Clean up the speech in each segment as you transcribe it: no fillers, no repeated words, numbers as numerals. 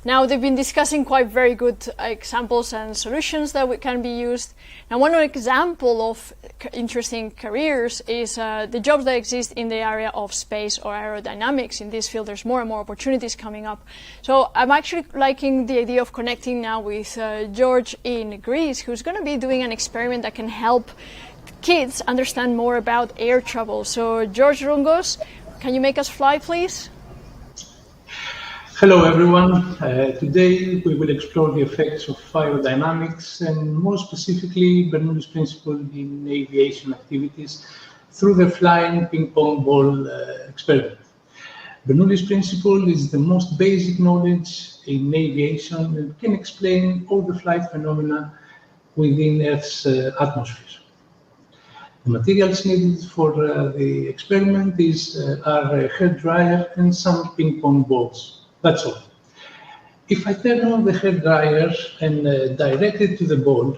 Now they've been discussing quite very good examples and solutions that can be used. Now one example of interesting careers is the jobs that exist in the area of space or aerodynamics. In this field there's more and more opportunities coming up. So I'm actually liking the idea of connecting now with George in Greece, who's going to be doing an experiment that can help kids understand more about air travel. So George Rungos, can you make us fly, please? Hello everyone. Today we will explore the effects of aerodynamics and more specifically Bernoulli's principle in aviation activities through the flying ping-pong ball experiment. Bernoulli's principle is the most basic knowledge in aviation and can explain all the flight phenomena within Earth's atmosphere. The materials needed for the experiment are a hairdryer and some ping-pong balls. That's all. If I turn on the hairdryer and direct it to the ball,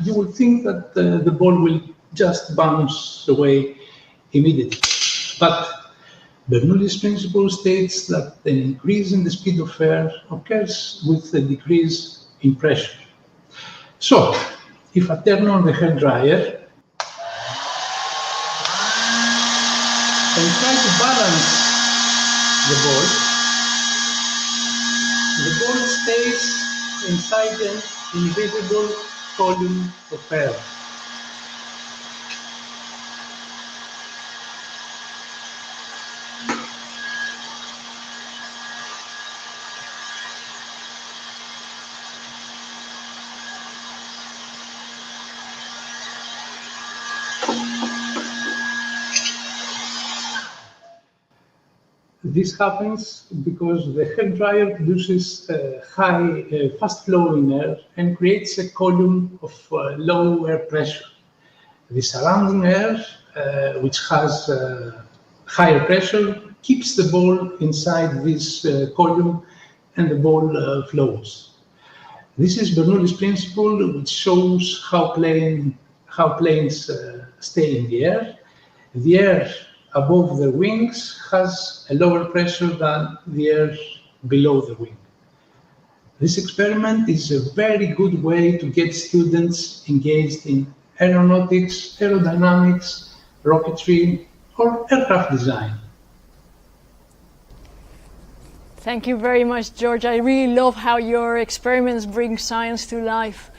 you will think that the ball will just bounce away immediately. But Bernoulli's principle states that an increase in the speed of air occurs with a decrease in pressure. So, if I turn on the hairdryer and try to balance the ball stays inside an invisible column of air. This happens because the hairdryer produces fast-flowing air and creates a column of low air pressure. The surrounding air, which has higher pressure, keeps the ball inside this column and the ball flows. This is Bernoulli's principle, which shows how planes stay in the air. The air above the wings has a lower pressure than the air below the wing. This experiment is a very good way to get students engaged in aeronautics, aerodynamics, rocketry, or aircraft design. Thank you very much, George. I really love how your experiments bring science to life.